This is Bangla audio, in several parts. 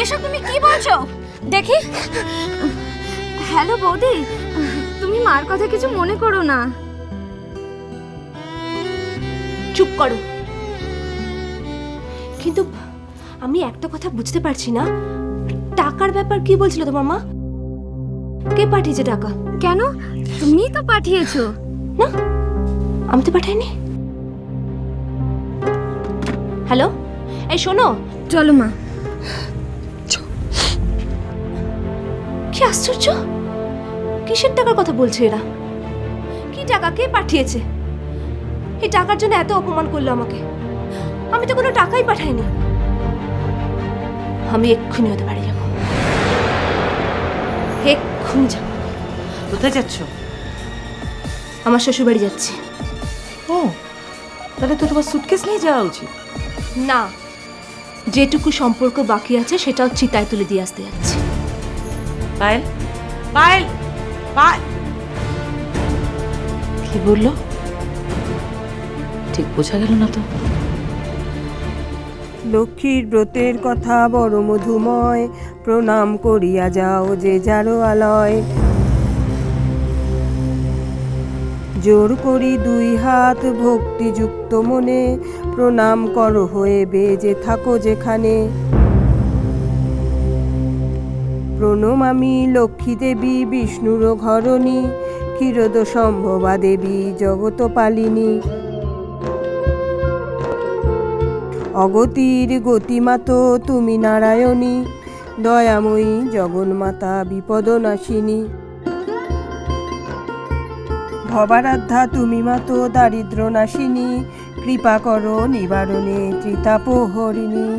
এসব তুমি কি বলছো? দেখি। হ্যালো বৌদি, তুমি মার কথা কিছু মনে করো না। চুপ করো। কিন্তু আমি একটা কথা বুঝতে পারছি না, টাকার ব্যাপার কি বলছিল তোমার মা? কে পাঠিয়েছে টাকা? কেন, তুমি তো পাঠিয়েছো। না, আমি তো পাঠাইনি। হ্যালো, এই শোনো। চলো মা। কি আশ্চর্য, কিসের টাকার কথা বলছে এরা? কি টাকা, কে পাঠিয়েছে? এই টাকার জন্য এত অপমান করলো আমাকে। আমি তো কোনো টাকাই পাঠাইনি। আমি এক্ষুনি ওদের বাড়ি যাবো, এক্ষুনি যাবো। কোথায় যাচ্ছ? আমার শ্বশুর বাড়ি যাচ্ছি। ও, তাহলে তো তোমার সুটকেস নিয়ে যাওয়া উচিত। না, যেটুকু সম্পর্ক বাকি আছে সেটাও চিতায় তুলে দিয়ে আসতে যাচ্ছি। পায়েল, পায়েল, পায়েল। কি বললো? ঠিক বোঝা গেল না তো। লক্ষ্মীর ব্রতের কথা বড় মধুময়, প্রণাম করিয়া যাও যে যারো আলয়। জোর করি দুই হাত ভক্তিযুক্ত মনে, প্রণাম করো হয়ে বেজে থাকো যেখানে। প্রণমামি লক্ষ্মী দেবী বিষ্ণুর ঘরণী, ক্ষীরদ সম্ভবা দেবী জগত পালিনী। অগতির গতিমাত তুমি নারায়ণী, দয়াময়ী জগন্মাতা বিপদনাশিনী। ভবারাধ্যা তুমি মাতো দারিদ্র নাশিনী, কৃপা করো নিবারণে ত্রিতাপহরিণী।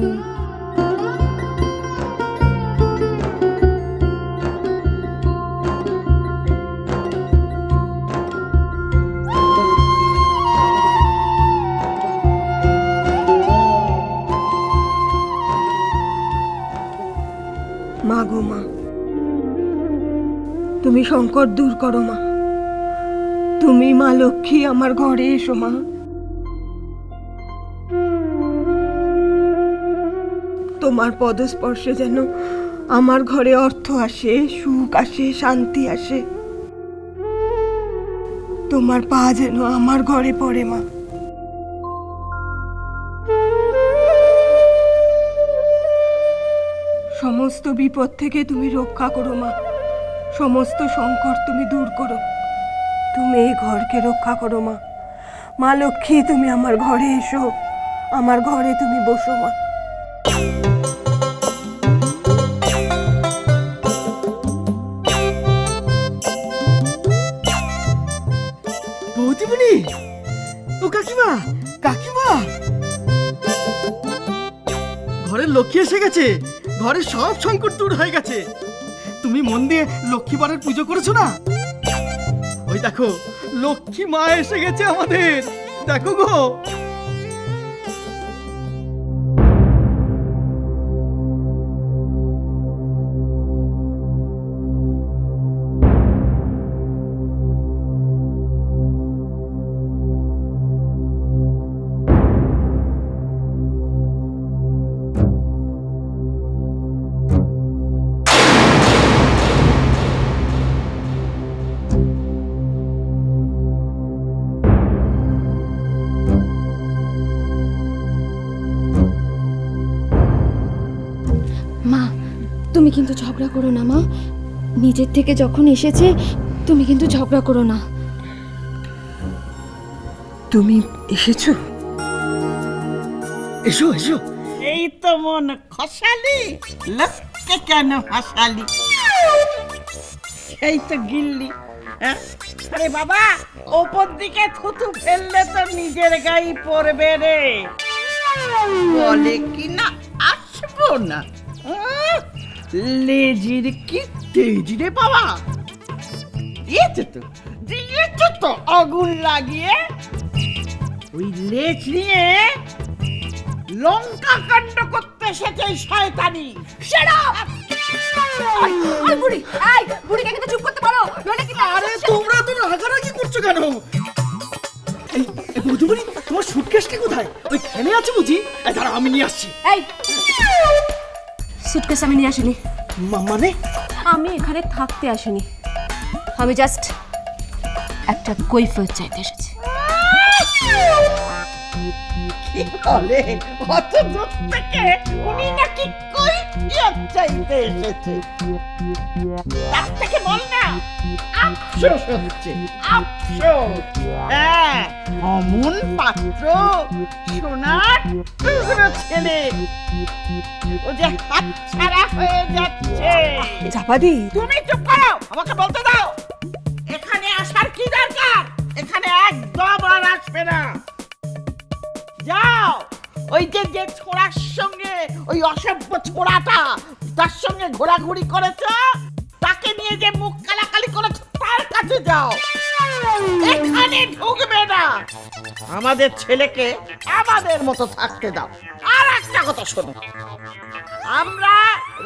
মা গো মা, তুমি সংকট দূর করো মা। তুমি মা লক্ষ্মী আমার ঘরে এসো মা। তোমার পদস্পর্শে যেন আমার ঘরে অর্থ আসে, সুখ আসে, শান্তি আসে। তোমার পা যেন আমার ঘরে পড়ে মা। সমস্ত বিপদ থেকে তুমি রক্ষা করো মা, সমস্ত সংকট তুমি দূর করো। তুমি এই ঘরকে রক্ষা করো মা। মা লক্ষ্মী, তুমি আমার ঘরে এসো, আমার ঘরে তুমি বসো মা। বৌদিমণি, ও কাকিমা, কাকিমা, ঘরের লক্ষ্মী এসে গেছে। ঘরের সব সংকট দূর হয়ে গেছে। তুমি মন দিয়ে লক্ষ্মী বারের পুজো করেছো না? ওই দেখো, লক্ষ্মী মা এসে গেছে আমাদের। দেখো গো। মা, তুমি কিন্তু ঝগড়া করো না মা। নিজের থেকে যখন এসেছে, তুমি কিন্তু ঝগড়া করো না। তুমি এসেছো? এসো এসো। এই তো মন খসালি, লোককে কেন হাসালি? এই তো গিল্লি। আরে বাবা, ওপর দিকে থুতু ফেললে তো নিজের গায়ে পড়বে রে। বলে কি না আসবো না। লেজির কি তেজ রে বাবা। দিয়েছো তো আগুন লাগিয়ে। ওই লেজ নিয়ে লঙ্কা কাণ্ড করতে এসেছে শয়তানি। Shut up! এই বুড়ি, এই বুড়িকে কিন্তু চুপ করতে বলো, নইলে কিন্তু। আরে তোমরা তো রাগারাগি করছো কেন? এই বৌদিমণি, তোমার সুটকেসটা কোথায়? ওই ফ্যানে আছে বুঝি? এই দাঁড়া, আমি নিয়ে আসছি। এই সুটকেস আমি নিয়ে আসিনি। মানে আমি এখানে থাকতে আসিনি, আমি জাস্ট একটা কৈফিয়ত চাইতে এসেছি। কি বলে অত দূর থেকে উনি নাকি কৈফিয়ত চাইতে এসেছে? তার থেকে বল না আফসোস হচ্ছে, আফসোস। হ্যাঁ, অমন পাত্র, সোনার টুকরো ছেলে, ও যে হাতছাড়া হয়ে যাচ্ছে। চাপাদি, তুমি চুপ করো, আমাকে বলতে দাও। এখানে আসার কি দরকার? এখানে একদম আর আসবে না। যাও, ওই যে যে ছোড়ার সঙ্গে, ওই অসভ্য ছোড়াটা তার সঙ্গে ঘোরাঘুরি করেছ, তাকে নিয়ে যে মুখ কালাকালি করেছ, তার কাছে যাও। এখানে ঢুকবে না। আমাদের ছেলেকে আমাদের মতো থাকতে দাও। আর একটা কথা শোনো, আমরা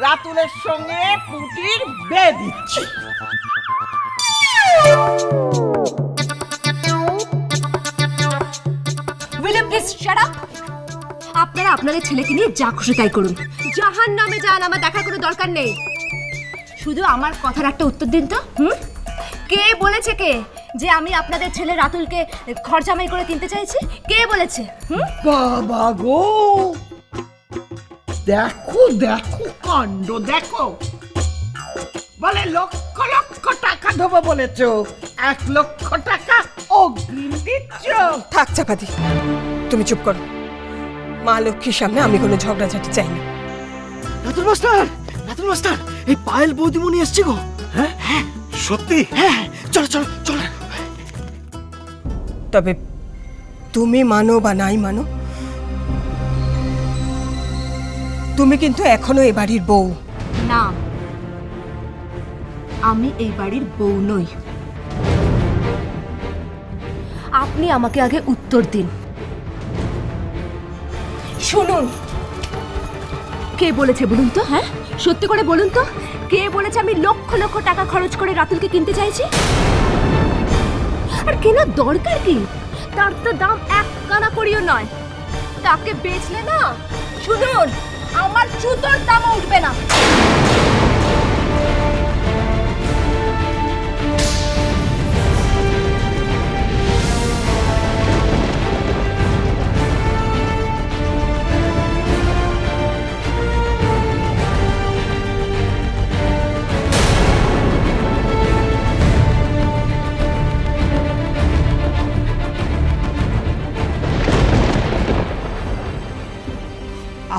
রাতুলের সঙ্গে পুটির বিয়ে দিচ্ছি। Will please shut up. আপনারা আপনাদের ছেলেকে নিয়ে যা খুশি তাই করুন, জাহান নামে যান, আমার দেখার কোনো দরকার নেই। শুধু আমার কথার একটা উত্তর দিন তো। কে বলেছে যে আমি আপনাদের ছেলে রাতুলকে খরচামাই করে কিনতে চাইছি? কে বলেছে? বাবা গো, দেখো দেখো কাণ্ড দেখো। বলে লক্ষ লক্ষ টাকা দেবো বলেছ, 1 লক্ষ টাকা অগ্রিম দিচ্ছ। থাক চাপাদি, তুমি চুপ করো। মা লক্ষ্মীর সামনে আমি কোনো ঝগড়াঝাটি চাই না। রাতুল মাস্টার, রাতুল মাস্টার, এই পায়েল বৌদিমণি এসছে গো। হ্যাঁ হ্যাঁ সত্যি? হ্যাঁ, চলো চলো চলো। তবে তুমি মানো বা নাই মানো, তুমি কিন্তু এখনো এ বাড়ির বউ। না, আমি এই বাড়ির বউ নই। আপনি আমাকে আগে উত্তর দিন। শুনুন, কে বলেছে বলুন তো? হ্যাঁ, সত্যি করে বলুন তো, কে বলেছে আমি লক্ষ লক্ষ টাকা খরচ করে রাতুলকে কিনতে চাইছি? আর কেনার দরকার কি? তার তো দাম 1 কানা করিও নয়। তাকে বেচলে না, শুনুন, আমার জুতোর দামও উঠবে না।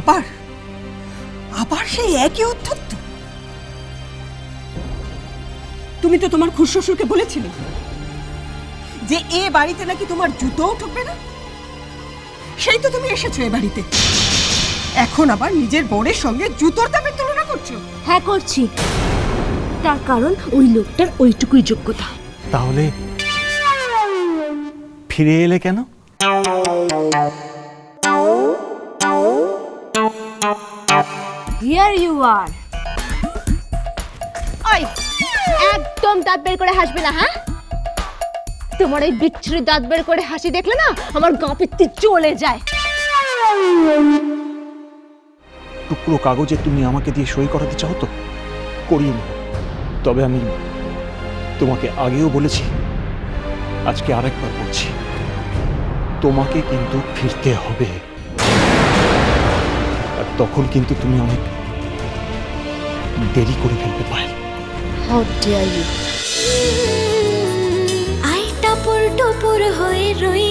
আবার আবার সেই একই উদ্ধত্ত। তুমি তো তোমার খুড়শ্বশুরকে বলেছিলে যে এ বাড়িতে নাকি তোমার জুতোও ঠকবে না। সেই তো তুমি এসেছো এ বাড়িতে, এখন আবার নিজের বরের সঙ্গে জুতোর দামের তুলনা করছো। হ্যাঁ, করছি। তার কারণ ওই লোকটার ওইটুকুই যোগ্যতা। তাহলে ফিরে এলে কেন? Here you are. ওই, একদম দাঁত বের করে হাসবে না। হ্যাঁ, তোমার ওই বিচ্ছিরি দাঁত বের করে হাসি দেখলে না আমার গা পিত্তি চলে যায়। টুকরো কাগজে তুমি আমাকে দিয়ে সই করাতে চাও তো করিয়ে নিও। তবে আমি তোমাকে আগেও বলেছি, আজকে আরেকবার বলছি, তোমাকে কিন্তু ফিরতে হবে। আর তখন কিন্তু তুমি অনেক দেরি করে ফেলতে পারো। How dear you. আই টাপুর টুপুর হয়ে রই